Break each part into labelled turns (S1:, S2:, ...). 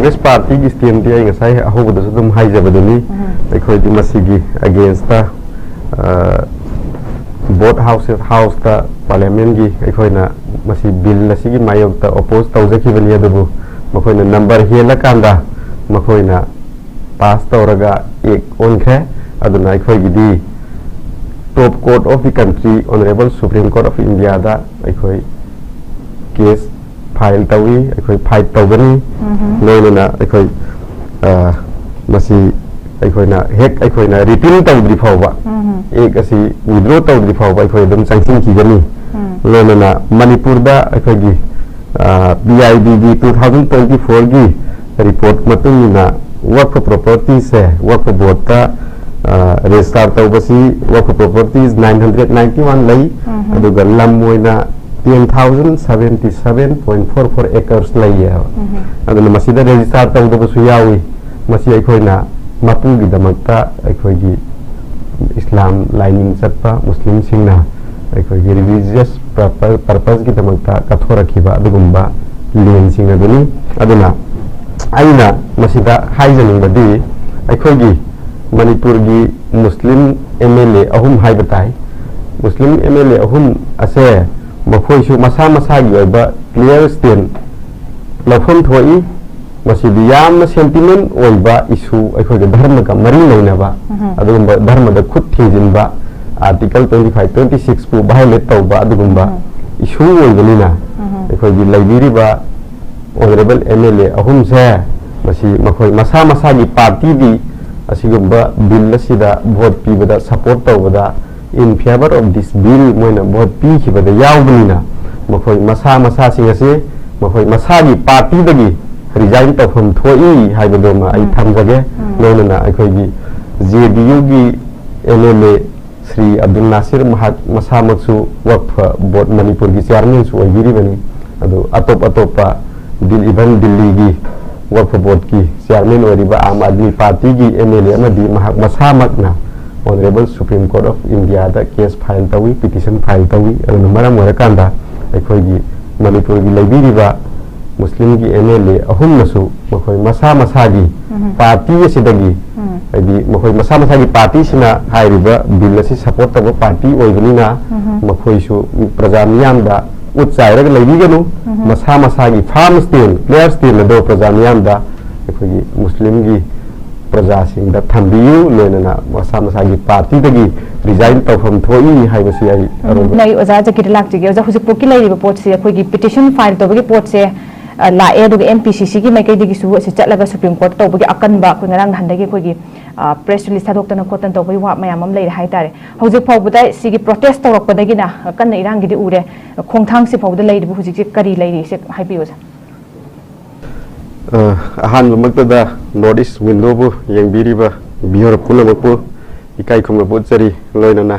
S1: Congress Party की stand दिया इंग साइ अहो बदस तुम हाई जबदनी देखो इतनी मसीगी against ता both house ता parliament की देखो इना मसी bill लसी की मायोग ता oppose ता उसे की बनिया दबो मको इना number ही लग कांदा मको इना pass ता औरगा एक on खे अदुना देखो इदी top court of the country honorable Supreme Court of India दा देखो case file tawi akhoi fight tawani loina akhoi masi akhoi na hek akhoi na repeal tawdri phawba ek asi withdraw tawdri phawba akhoi dum sanction ki gani loina na manipur da akhoi gi BIDG 2024 gi report matung na Waqf properties se Waqf board ta register tawbasi Waqf properties 991 lai aduga lam moina 10,077.44 acres layer. Aduna masida register tawda basu yawi masi aikoina mapugi damakta aikoigi Islam lining satpa Muslim singna aikoigi religious purpose ki damakta kathora kiba adugumba lien singna duni aduna aina masida haijaning badi aikoigi Manipur gi Muslim MLA ahum haibatai Muslim MLA ahum ase मखोइसु मसा मसागी ओइबा clear stand लफम थोई मसिदि याम sentiment ओइबा issue अखोगे धर्म का मरी लेनबा अदुगुंबा धर्म the खुद थिजिनबा article 25 26 पु वायलेट तौबा अदुगुंबा इशू ओइबनिना अखोगे लाइबिरिबा ऑनरेबल एमएलए अहुम से मसी मखोइ मसा मसागी पार्टी दी असिगुंबा बिल लसिदा वोट पीबदा सपोर्ट तौबदा in favor of this bill moina vote pi khibada yaubnina makhoi masa masa singase makhoi masagi party dagi resign tawham thoi haibado ma ai thamjage nona akhoi gi JDU gi MLA Sri Abdul Nasir masa matsu Waqf board Manipur gi chairman su oigiri bani adu atop dil even Delhi gi Waqf board ki chairman oriba Aam Aadmi party gi MLA amadi masa makna Honorable Supreme Court of India da case file tawi petition file tawi aduna maram orakanda akhoi gi Manipur gi laibiriba Muslim gi MLA ahum nasu makhoi masa gi party asidagi adi makhoi masa gi party sina hairiba bill asi support taba party oibanina makhoi su praja miyam da utsairaga laibiganu masa gi farm stand clear stand do praja miyam da akhoi gi Muslim gi प्रजा Singh the थंबियु लेना मसा मसा की party दगी resign तौफम थोई हाइबसी आई
S2: नहीं ओजा जकिर लाक जगे ओजा हुजु पोकी लाइबा पोट से अखोई की पिटिशन फाइल तौबगी पोट से लाए दुग MPCC की मैकै दगी सु से चलगा सुप्रीम कोर्ट तौबगी अकनबा को नरंग हंदगी अखोई की प्रेस रिलीज थादोक्तना खोतन तौबगी वा मयाम हम लेर हाइतारे हुजु फौबदा सिगी प्रोटेस्ट तौरकपदगी ना कन इरांगी दि उरे खोंथांग से फौदा लेरिबु हुजु से करी लेरि से हाइबियोजा
S1: अहानबमक्तदा नॉर्थ ईस्ट विंडोबु यंगबिरिबा बिहर पुनमकु इकाई खुमबु चरी लोइनना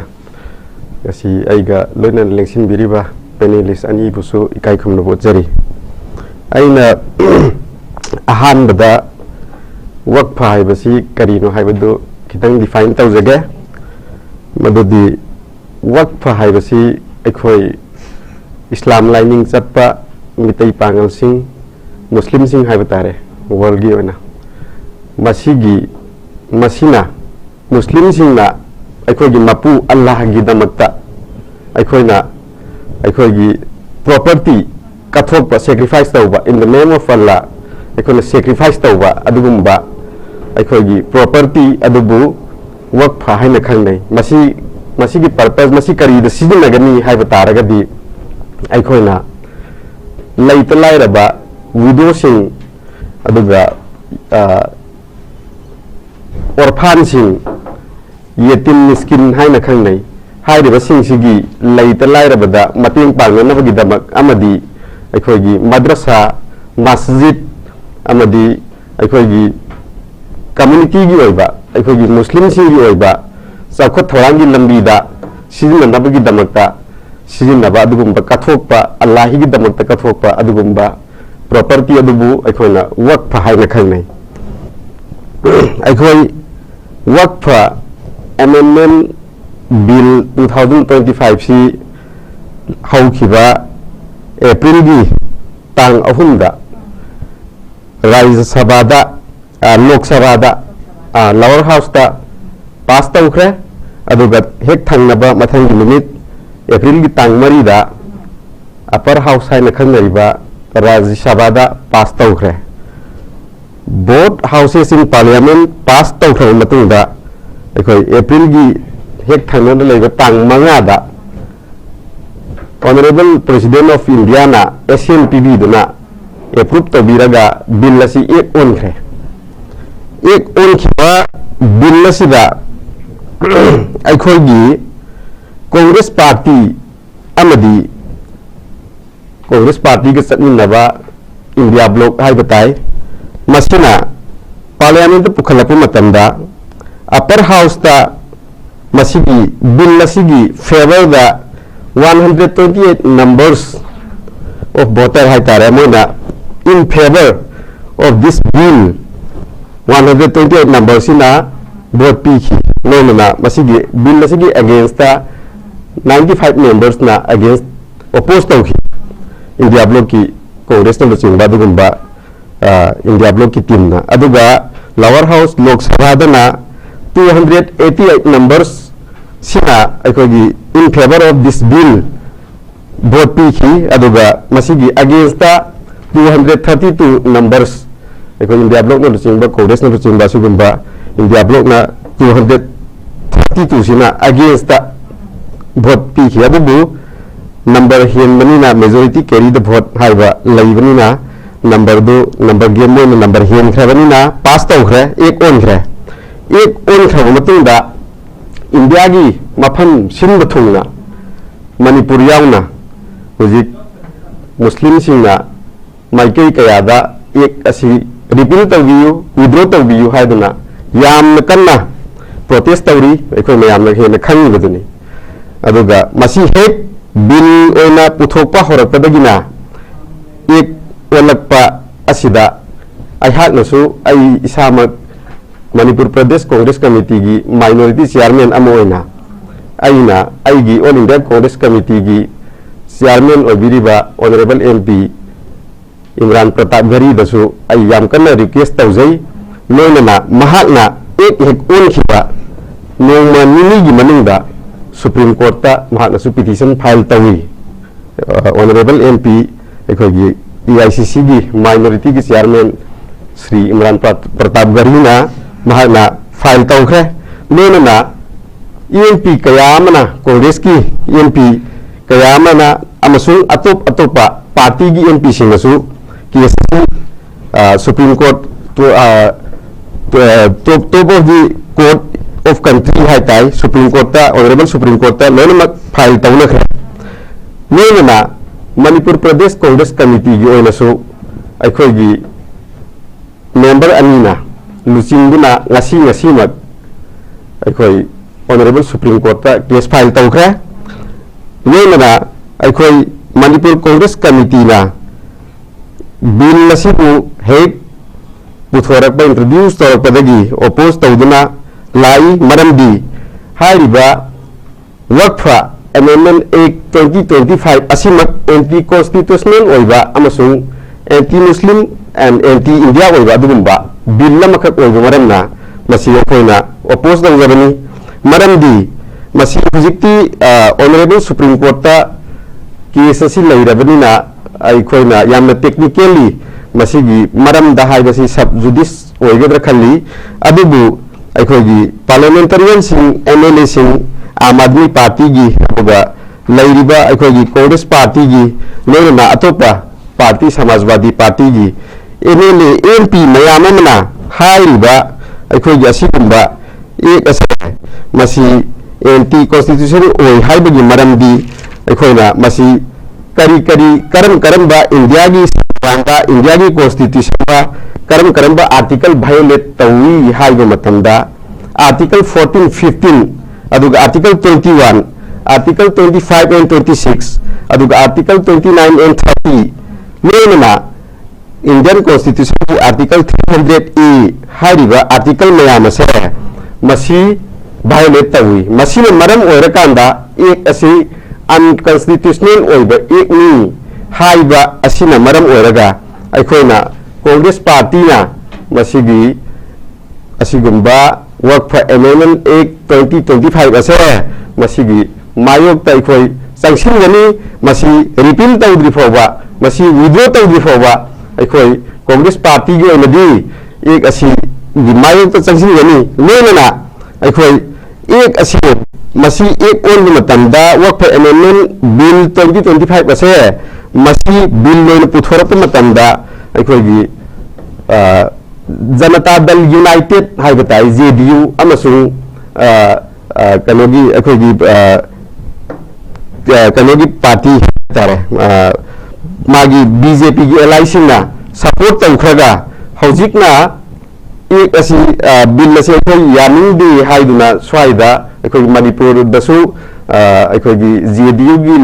S1: गसी आइगा लोइनन लेंसिन बिरिबा पेनेलिस्ट अनि बुसु इकाई खुमबु चरी आइना अहानबदा वक्फ हाइबसी करिनो हाइबदु खितंग डिफाइन तौजगे मदुदि वक्फ हाइबसी अखोई इस्लाम लाइनिंग चटपा मितै Pongal Singh Muslim sing hai batare world gi ona masigi masina Muslim sing na akhoi gi mapu Allah gi damakta akhoi na akhoi gi property kathok sacrifice tauba in the name of Allah akhoi na sacrifice tauba adugumba akhoi gi property adubu Waqf hai na khangnai masigi purpose masi kari da sizinagani hai bataraga di akhoi na laita lairaba widow sing aduga orphan sing yetim miskin haina khangnai hairiba sing sigi laita lairabada mating pangnana bagi damak amadi aikoigi madrasa masjid amadi aikoigi community gi oiba aikoigi muslim sing gi oiba sakhot thorangi lambi da sizina bagi damakta sizina ba adugumba kathokpa Allah gi damakta kathokpa adugumba property adubu aikoina Waqf haina khangnai aikoi Waqf amendment bill 2025 si haukiba April gi tang ahumda Rajya Sabha da Lok Sabha da lower house da pass tawkhre aduga hek thangnaba mathang numit April gi tang mari da upper house haina khangnaiba Rajya Sabha da pass tawkhre both houses in parliament pass tawkhre matungda ekhoi April gi hek thangnada leiba tang manga da Honorable President of India na SNPB duna approve tabiraga bill asi ek on khre ek on khiba bill asi da aikhoi gi Congress party amadi Congress party ga satminaba India bloc hai batai masina parliament pukhalapu matamda upper house da masigi bill asigi favor da 128 numbers of voter hai tare moina in favor of this bill 128 numbers ina vote pikhi nona masigi bill asigi against the 95 members na against opposed tawhi India bloc ki Congress na chingba dugumba India bloc ki team na aduga lower house Lok Sabha da na 288 numbers sina aikogi in favor of this bill vote pikhi aduga masigi against the 232 numbers aiko India bloc na chingba Congress na chingba sugumba India bloc na 232 sina against the vote pikhi adubu number hen manina majority carry the vote haiba laibani na number do number game mo number hen khrabani na pass tawkhre ek on khra matungda India gi mafam sinba thungna manipur yauna hujik muslim singna maikai kayada ek asi repeal tawbiyu withdraw tawbiyu haiduna yam kanna protest tawri ekhoi mayam na hena khangi baduni aduga masi hek bill oina puthokpa horakpadagina ek olakpa asida aihak nasu ai isamak Manipur Pradesh Congress Committee gi minority chairman amoina aina aigi All India Congress Committee gi chairman obiriba Honorable MP Imran Pratap Gari dasu ai yam kana request tawjai noina mahakna ek on khiba nongma nini gi manungda Supreme Court ta mahakna su petition file tawi Honorable MP ekhogi EICC gi minority gi chairman Sri Imran Pratap Gari na mahakna file tawkhre nona EMP kayamana Congress ki EMP kayamana amasung atopa party gi MP singasu case Supreme Court to top of the court of country hai tai Supreme Court ta Honorable Supreme Court ta nona file tawna khre nona Manipur Pradesh Congress Committee gi oinasu aikhoi gi member anina Lucinduna ngasi mak aikhoi Honorable Supreme Court ta case file tawkhre nena aikhoi Manipur Congress Committee na bill asibu hek puthorak ba introduce tawpadagi oppose tawduna lai maramdi hairiba Waqf Amendment Act 2025 asimak anti constitutional oiba amasung anti Muslim and anti India oiba dugumba bill lamakak oiba maramna masi akoina oppose tawjabani maramdi masi hujikti Honorable Supreme Court ta case asi lairabani na aikoina yamna technically masigi maram da haibasi sub judice oigadra khalli adubu aikogi parliamentarian sing MLA sing Aam Aadmi Party gi aduga lairiba aikogi Congress Party gi loina atopa party Samajwadi Party gi MLA MP mayamamna hairiba aikogi asigumba ek asa masi anti constitution oi haibagi maramdi aikoina masi karam ba India gi banda India gi constitution ba karam ba article violate tawi haiba matamda article 14 15 aduga article 21 article 25 and 26 aduga article 29 and 30 nena Indian constitution article 300A hariba article mayam se masi violate tawi masi maram oirakanda ek asi unconstitutional oiba ek ni haiba asina maram oiraga aikoina Congress Party na masigi asigumba Waqf Amendment Act 2025 ase masigi mayok ta ikoi sanction gani masi repeal tawdri foba masi withdraw tawdri foba ikoi Congress Party gi onadi ek asi gi mayok ta sanction gani loina ikoi ek asi masi ek on matamda Waqf Amendment Bill 2025 ase masi bill loina puthorap matamda ikoi gi Janata Dal United haibatai JDU amasung kanogi akogi kanogi party tare magi BJP gi ally singna support tawkhraga hojikna ek asi bill ase khoi yaning de haiduna swaida akogi manipur dasu akogi JDU gi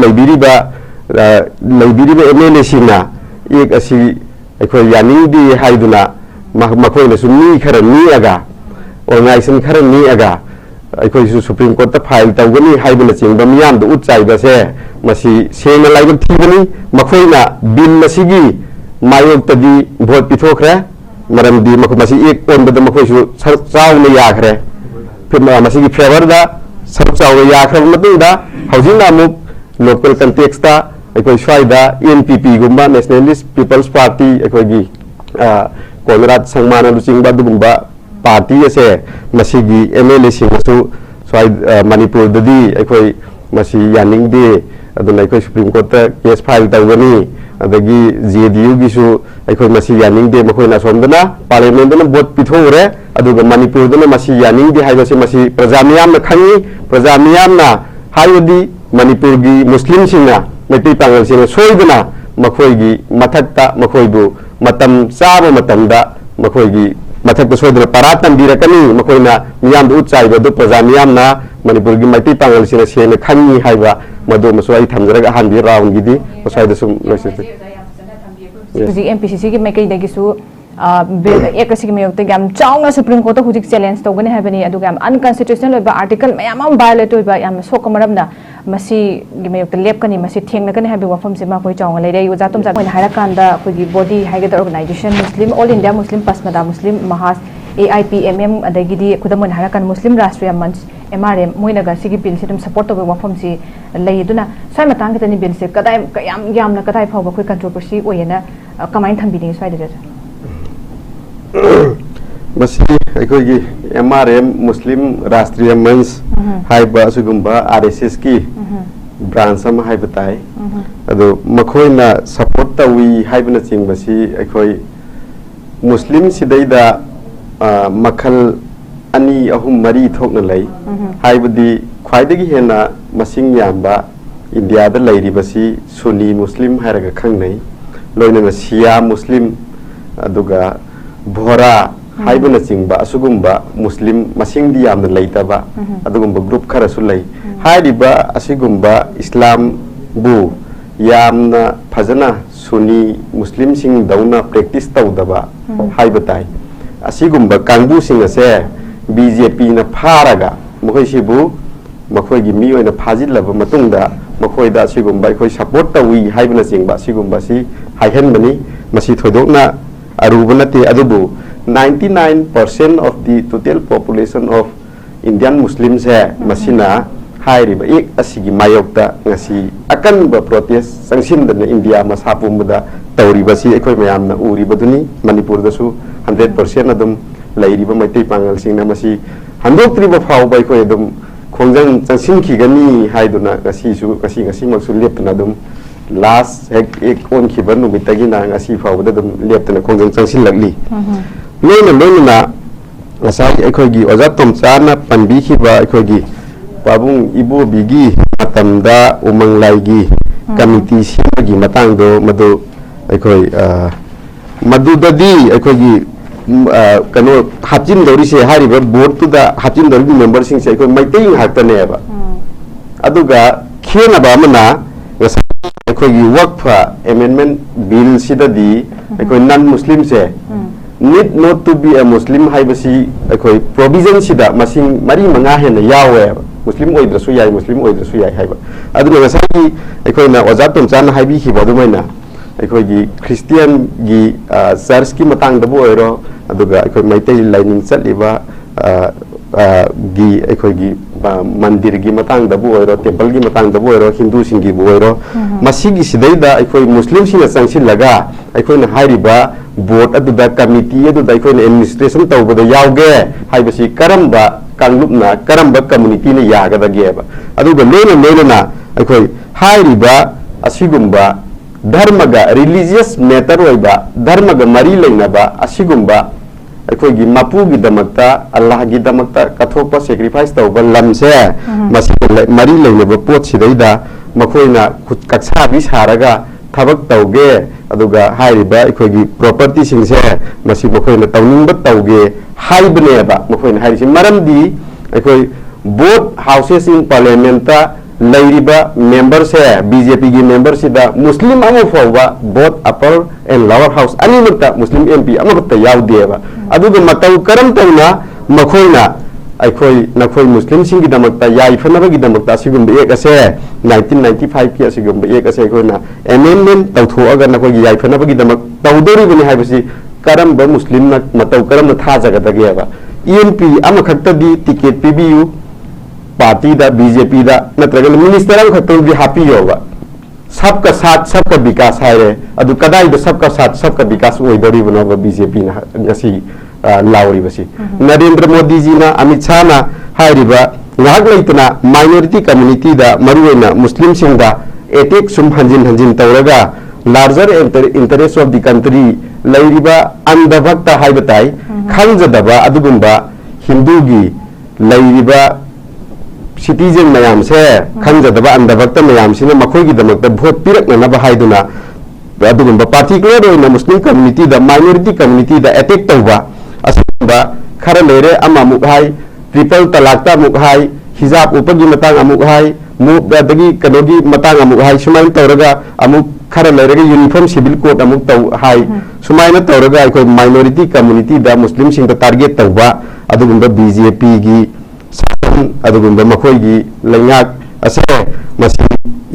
S1: laibiriba MLA singna ek asi akhoi yaning de haiduna makhoi na sumni khara ni aga organization khara ni aga akhoi su Supreme Court ta file tawgani haibuna chingba miyam da utchai ba se masi sena laibam thibani makhoi na bill masigi mayok tadi vote pithokre maram di masi ek on da makhoi su chaw na ya khre phima masigi favor da sab chaw ya khre matung da housing na mu local context ta akhoi swaida NPP gumba Nationalist People's Party akhoi gi Conrad Sangmana Lucingba Dugumba Party ase masigi MLA singasu swai Manipur dadi akhoi masi yaning de aduna akhoi Supreme Court ta case file tawani adagi JDU gi su akhoi masi yaning de makhoi na somdana parliament na vote pithore aduga Manipur dana masi yaning de haibase masi prajamiyam na khangi prajamiyam na hayodi Manipur gi Muslim singna meti pangal singna soidana makhoi gi mathakta makhoi bu matam saba matamda makhoi gi mathakta soidra paratam birakani makhoi na miyam du chai ba du prajamiyam na Manipur gi meti pangal singna sena khani haiba madu maswai thamjaraga han bi round gi di masai da sum loisite
S2: MPCC ki mai kai da gi su bill ek asigi me yokte gam chaungna Supreme Court hujik challenge to gani habani adu gam unconstitutional ba article mayam am violate ba yam sokomaram na masi gi me yokte lep kani masi thengna kani habi wafam se ma koi chaunga lei yu jatum ja haira kanda koi gi body haiga organization Muslim All India Muslim Pasmada Muslim Mahas AIPMM adagi di kudamon haira kan Muslim Rashtriya Manch MRM moina ga sigi bill se dum support to wafam si lei duna sai matang ka ni bill se kadai yam na kadai phaw ba koi controversy oyena kamain thambini sai da
S1: masi akhoi gi MRM Muslim Rashtriya Manch haiba sugumba RSS ki branch am haibatai ado makhoi na support tawi haibna chingba si akhoi Muslim sidaida makhal ani ahum mari thokna lai haibadi khwaidagi hena masing yamba India da lairiba si Sunni Muslim hairaga khangnai loina na Shia Muslim aduga Bhora haibana chingba asugumba Muslim masing di yamna leitaba adugumba group khara su lei haidiba asigumba Islam bu yamna phajana Sunni Muslim sing dauna practice tawdaba haibatai asigumba kangbu sing ase BJP na pharaga makhoi sibu makhoi gi mi oina phajilaba matungda makhoi da asigumba khoi support tawi haibana chingba asigumba si haihen bani masi thodokna Arubanati adubu 99% of the total population of Indian Muslims hai masina hairiba ek asigi mayokta ngasi akan ba protest sangsim da India masapum da tawriba si ekoi mayam na uriba duni Manipur da su 100% adum lairiba maitai pangal singna masi handoktriba phau bai ko adum khongjang changsim khigani haiduna ngasi su ngasi maksu lepna adum last ek on khiban numitagi na ngasi fawda dum leptana khongjang changsil lagli loina ngasai ekhogi ojatom chana panbi khiba ekhogi pabung ibu bigi matamda umanglai gi committee simagi matang do madu ekhoi madu dadi ekhogi kano hapjin dori se hariba board tu da hapjin dori member sing se ekhoi maitai haktane ba aduga khena ba mana akhoi Waqf Amendment Bill sidadi akhoi non-Muslim se need not to be a Muslim haibasi akhoi provision sida masing mari manga hena yawe Muslim oidrasu yai Muslim oidrasu yai haiba aduna ngasai akhoi na ojatum chan haibi khiba dumaina ꯑꯩꯈꯣꯏꯒꯤ ꯈ꯭ꯔꯤꯁꯇꯤꯌꯟꯒꯤ ꯆꯔꯆꯀꯤ ꯃꯇꯥꯡꯗꯕꯨ ꯑꯣꯏꯔꯣ ꯑꯗꯨꯒ ꯑꯩꯈꯣꯏ ꯃꯩꯇꯩ ꯂꯥꯏꯅꯤꯡ ꯆꯠꯂꯤꯕ ꯒꯤ ꯑꯩꯈꯣꯏꯒꯤ ꯃꯟꯗꯤꯔꯒꯤ ꯃꯇꯥꯡꯗꯕꯨ ꯑꯣꯏꯔꯣ ꯇꯦꯝꯄꯜꯒꯤ ꯃꯇꯥꯡꯗꯕꯨ ꯑꯣꯏꯔꯣ ꯍꯤꯟꯗꯨꯁꯤꯡꯒꯤꯕꯨ ꯑꯣꯏꯔꯣ ꯃꯁꯤꯒꯤ ꯁꯤꯗꯩꯗ ꯑꯩꯈꯣꯏ ꯃꯨꯁꯂꯤꯝꯁꯤꯡꯅ ꯆꯪꯁꯤꯜꯂꯒ ꯑꯩꯈꯣꯏꯅ ꯍꯥꯏꯔꯤꯕ ꯕꯣꯔꯗ ꯑꯗꯨꯗ ꯀꯃꯤꯇꯤ ꯑꯗꯨꯗ ꯑꯩꯈꯣꯏꯅ ꯑꯦꯗꯃꯤꯅꯤꯁꯇ꯭ꯔꯦꯁꯟ ꯇꯧꯕꯗ ꯌꯥꯎꯒꯦ ꯍꯥꯏꯕꯁꯤ ꯀꯔꯝꯕ ꯀꯥꯡꯂꯨꯞꯅ ꯀꯔꯝꯕ ꯀꯝꯃꯨꯅꯤꯇꯤꯅ ꯌꯥꯒꯗꯒꯦꯕ ꯑꯗꯨꯒ ꯂꯣꯏꯅꯅ ꯑꯩꯈꯣꯏ ꯍꯥꯏꯔꯤꯕ ꯑꯁꯤꯒꯨꯝꯕ ꯙꯔꯃꯒ ꯔꯤꯂꯤꯖꯤꯌꯁ ꯃꯦꯇꯔ ꯑꯣꯏꯕ ꯙꯔꯃꯒ ꯃꯔꯤ ꯂꯩꯅꯕ ꯑꯁꯤꯒꯨꯝꯕ ꯑꯩꯈꯣꯏꯒꯤ ꯃꯄꯨꯒꯤꯗꯃꯛꯇ ꯑꯜꯂꯥꯍꯒꯤꯗꯃꯛꯇ ꯀꯠꯊꯣꯛꯄ ꯁꯦꯀ꯭ꯔꯤꯐꯥꯏꯁ ꯇꯧꯕ ꯂꯝꯁꯦ ꯃꯁꯤꯒ ꯃꯔꯤ ꯂꯩꯅꯕ ꯄꯣꯠꯁꯤꯗꯩꯗ ꯃꯈꯣꯏꯅ ꯀꯛꯁꯥꯕꯤ ꯁꯥꯔꯒ ꯊꯕꯛ ꯇꯧꯒꯦ ꯑꯗꯨꯒ ꯍꯥꯏꯔꯤꯕ ꯑꯩꯈꯣꯏꯒꯤ ꯄ꯭ꯔꯣꯄꯔꯇꯤꯁꯤꯡꯁꯦ ꯃꯁꯤ ꯃꯈꯣꯏꯅ ꯇꯧꯅꯤꯡꯕ ꯇꯧꯒꯦ ꯍꯥꯏꯕꯅꯦꯕ ꯃꯈꯣꯏꯅ ꯍꯥꯏꯔꯤꯁꯤ ꯃꯔꯝꯗꯤ ꯑꯩꯈꯣꯏ ꯕꯣꯠ ꯍꯥꯎꯁꯦꯁ ꯏꯟ ꯄꯥꯔꯂꯤꯌꯥꯃꯦꯟꯇ ꯂꯩꯔꯤꯕ ꯃꯦꯝꯕꯔꯁꯦ BJPꯒꯤ ꯃꯦꯝꯕꯔꯁꯤꯗ ꯃꯨꯁꯂꯤꯝ ꯑꯃ ꯐꯥꯎꯕ both upper and lower house ꯑꯅꯤꯃꯛꯇ ꯃꯨꯁꯂꯤꯝ MP ꯑꯃꯈꯛꯇ ꯌꯥꯎꯗꯦꯕ ꯑꯗꯨꯒ ꯃꯇꯧ ꯀꯔꯝ ꯇꯧꯅ ꯃꯈꯣꯏꯅ नखोई मुस्लिम याइफनबगीदमक्ता असिगुम्बा एक असे 1995 की असिगुम्बा एक असे अखोइना एमेंडमेंट तौथोअगा नखोई याइफनबगीदमक तौदोरिबनि हाइबसि करम्बा मुस्लिम न मतौ करम थाजगदगेबा EMP अमखक्तदि टिकेट पिबियु पार्टी दा BJP दा नत्रगल मिनिस्टर अमखक्तदि हापियोबा सबका साथ सबका विकास है अदु कदाइद सबका साथ सबका विकास ओइदोरिबनोबा BJP ना ngasi लाउरी बसी नरेंद्र मोदी जी ना अमित शाह ना हाइरिबा नाग लेतना माइनॉरिटी कम्युनिटी दा मरुएना मुस्लिम सिंह दा एटेक सुम हंजिन हंजिन तौरगा larger interest of the country लेरिबा अंधभक्त हाइबताई खंजदबा अदुगुंबा हिंदू गी लेरिबा सिटीजन मयाम से खंजदबा अंधभक्त मयाम सिने मखोगी दमक भोट पिरकनबा हाइदुना अदुगुंबा पार्टिकुलर ओइना मुस्लिम कम्युनिटी दा माइनॉरिटी कम्युनिटी दा अटैक तौबा असुबा खरा लेरे अमा मुहाई ट्रिपल तलाकता मुहाई हिजाब उपगी मतांग अमुहाई मुदगी कनोगी मतांग अमुहाई सुमाइन तौरगा अमुक खरा लेरे यूनिफॉर्म सिविल कोड अमुक तौ हाई सुमाइन तौरगा अखोय माइनॉरिटी कम्युनिटी दा मुस्लिम सिंग दा टारगेट तौबा अदुगुंबा BJP गी सासन अदुगुंबा मखोयगी लैंगाक असे मसी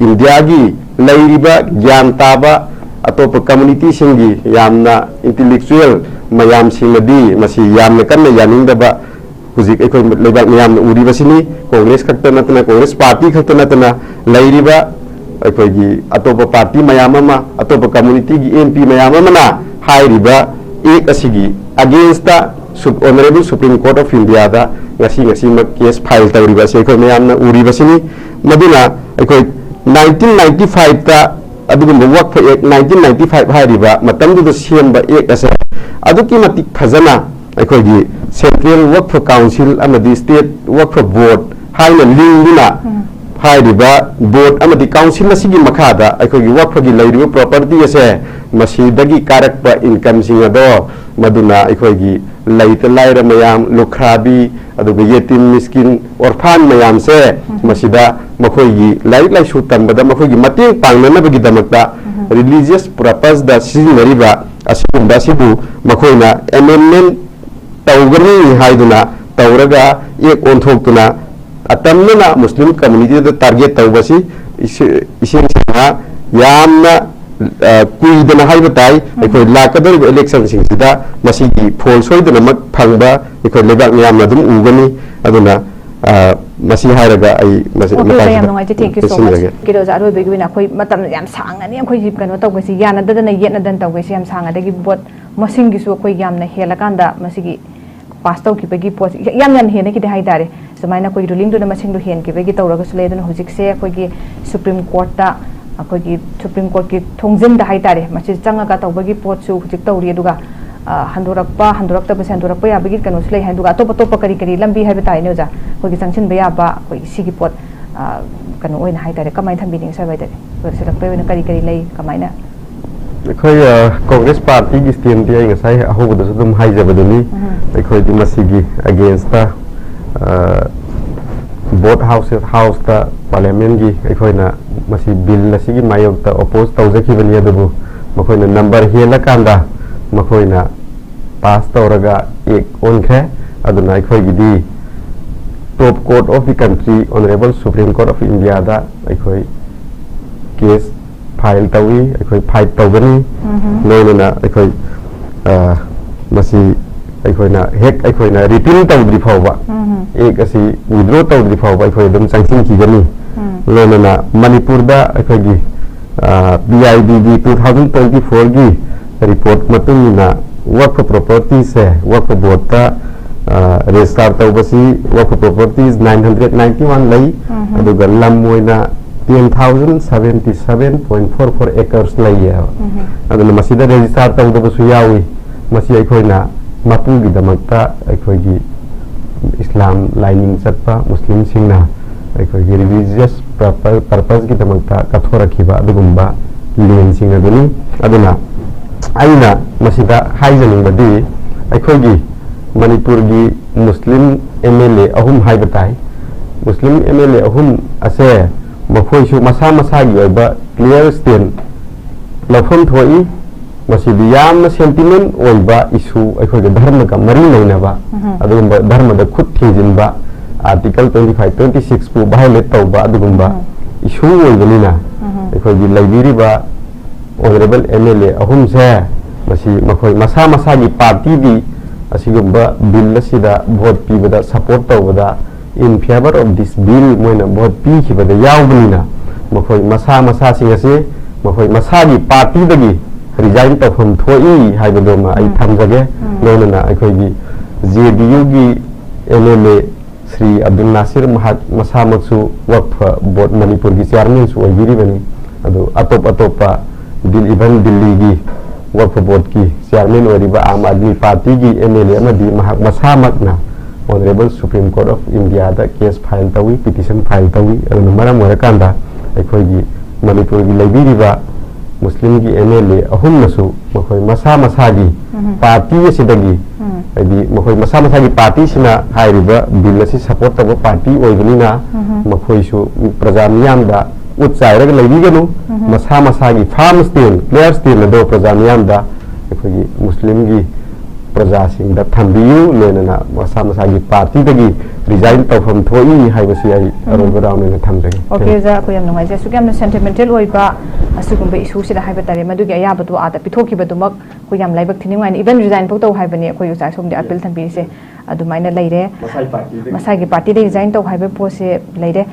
S1: इंडिया गी लैरिबा ज्ञान ताबा अतोप कम्युनिटी सिंगी यामना इंटेलेक्चुअल मयाम सिंगदी मसी यामना कन्ना यानिंगदबा हुजिक एखोय लेबाक मयाम उरिबसिनी कांग्रेस खक्ता नतना कांग्रेस पार्टी खक्ता नतना लैरिबा एखोयगी अतोप पार्टी मयाम अमा अतोप कम्युनिटी गी MP मयाम अमना हाइरिबा एक असिगी against the honourable supreme court of India दा ngasi mak case file tawriba se एखोय मयामना उरिबसिनी मदुना एखोय 1995 ता अदुगुंबा वक्फ एक 1995 हाइरिबा मतमदुदा सेमबा एक असे अदुकी मतिक फजना अखोगी सेंट्रल वक्फ काउंसिल अमदी स्टेट वक्फ बोर्ड हाइना लिंगुना हाइरिबा बोर्ड अमदी काउंसिल असिगी मखादा अखोगी वक्फ गी लैरिबा प्रॉपर्टी असे मसीदगी कारकपा इनकम सिंगदो मदुना अखोगी लैत लाइरा मयाम लुखराबी अदुगा येतिम मिस्किन ऑर्फान मयाम से मसीदा मखोगी लाइक लाइसु तंबदा मखोगी मतें पांगनबगी दमकता रिलीजियस पर्पस दा सिजनरिबा असिगुंबा सिबु मखोइना एमेंडमेंट तौगनी हाइदुना तौरगा एक ओंथोक्तुना अतमना मुस्लिम कम्युनिटी दा टारगेट तौबसी इसिंगना यामना कुइदना हाइबताई एखोय लाकदर इलेक्शन सिंगसिदा मसीगी फोल सोइदनमक फंगबा एखोय लेबाक यामना दुम उगनी अदुना मसी हारगा आई मसी
S2: थैंक यू सो मच किरोजा अरोबेगिना अखोय मतम याम सांगनी अखोय जिप कनो तौबसी यानददना येनदन तौबसी याम सांगदगी बोट मसिंगिसु अखोय यामना हेलकांदा मसीगी पास तौकिबगी पोट याम याम हेने किदे हाइदारे सुमाइना कोई रूलिंग दुना मसिंगदु हेन किबगी तौरगसु लेदना हुजिकसे अखोयगी सुप्रीम कोर्ट ता अखोयगी सुप्रीम कोर्ट की थोंजिन दा हाइदारे मसी चंगागा तौबगी पोटसु हुजिक तौरी अदुगा हंदोरक्पा हंदोरक्तबसे हंदोरक्पा याबगी कनोसु ले हंदुगा अतोप अतोप करी करी लंबी हाइबताई ने ओजा अखोयगी संगसिन बयाबा अखोयगी सिगी पोट कनो ओइना हाइदारे कमाय थंबिनिंग साइबाइदारे सोरसलक्पे ओइना करी करी लै कमायना
S1: अखोय कांग्रेस पार्टी की स्टैंड दी ngасai ahobudasु dum haijabaduni अखोय दि मसिगी अगेंस्ट ता बोट हाउस ता पार्लियामेंट की अखोयना मसी बिल असिगी मायोग ता अपोज तौजखिबनि अदुबु मखोयना नंबर हेला कांदा मखोयना पास तौरगा एक ओनखे अदुना अखोयगी the top court of the country honourable supreme court of India दा अखोय केस फाइल तवी अखोई फाइट तवगनी लोनना अखोई मसी अखोइना हेक अखोइना रिटर्न तवद्रि फावबा एक असि विड्रॉ तवद्रि फावबा अखोइ दम संसिन खिगनी लोनना मणिपुर दा अखोइगी BIDB 2024 की रिपोर्ट मतुंगना वक्फ प्रॉपर्टी से वक्फ बोर्ड का रजिस्टर तवबसी वक्फ प्रॉपर्टीज 991 लई अदुगा लम मोइना 10,077.44 acres लई है अदुना मसीदा रजिस्टर तवदबसु यावी मसी अखोइना मपुगी दमकता अखोइगी इस्लाम लाइनिंग चटपा मुस्लिम सिंगना अखोइगी रिलीजियस पर्पस की दमकता कथोरखिबा अदुगुंबा लेन सिंग अदुनी अदुना आइना मसीदा हाइजनिंगबदी अखोइगी मणिपुर की मुस्लिम MLA अहुम हाइबताई मुस्लिम MLA अहुम असे मखोइसु मसा मसा की ओइबा क्लियर स्टैंड लफम थोई मसीदी याम सेंटिमेंट ओइबा इशू अखोइगे धर्म का मरी लेनबा अदुगुंबा धर्म द खुद थिजिनबा आर्टिकल 25 26 पु वायलेट तौबा अदुगुंबा इशू ओइबनिना अखोइगी लैबिरिबा ऑनरेबल MLA अहुम से मसी मखोइ मसा मसा की पार्टी दी असिगुंबा बिल असिदा वोट पीबदा सपोर्ट तौबदा in favour of this bill मोइना वोट पीखिबदा यावबनिना मखोइ मसा मसा सिंगसे मखोइ मसा की पार्टी दगी रिजाइन तौफम थोई हाइबदोमा आई थमजगे लोनना अखोइगी JDU की MLA श्री अब्दुल नासिर मसा मक्सु वक्फ बोर्ड मणिपुर की चेयरमैन सु ओइबिरिबनी अदु अतोप अतोपा दिल्ली की वक्फ बोर्ड की चेयरमैन ओरिबा आम आदमी पार्टी की MLA अमदी महक मसामकना honourable supreme court of India दा केस फाइल तवी पिटिशन फाइल तवी अदुना मरम ओरकांदा अखोइगी मणिपुर की लैबिरिबा मुस्लिम की MLA अहुमनसु मखोइ मसा मसा की पार्टी असिदगी अदि मखोइ मसा मसा की पार्टी सिना हाइरिबा बिल असि सपोर्ट तब पार्टी ओइबनिना मखोइसु प्रजा मियामदा उत्साइरग लैबिगनु मसा मसा की फार्म स्टैंड क्लियर स्टैंड दो प्रजा मियामदा अखोइगी मुस्लिम की प्रजा सिंगदा थंबियु लेनना मसा मसा की पार्टी दगी रिजाइन तौफम थोई हाइबसी आई अरोबा राउंड थमजगे
S2: ओके जा को यम नुंगाइजे सुगम सेंटिमेंटल ओइबा असुगुंबा इशू सिदा हाइबा तारे मदुगी अयाबतो आदा पिथोखिबदुमक को यम लाइबक थिनिंगाइन इवन रिजाइन फो तौ हाइबनी को युसा सोमदे अपील थंबिसे अदुमाइना लेरे मसाई पार्टी दे रिजाइन तौ हाइबे पोसे लेरे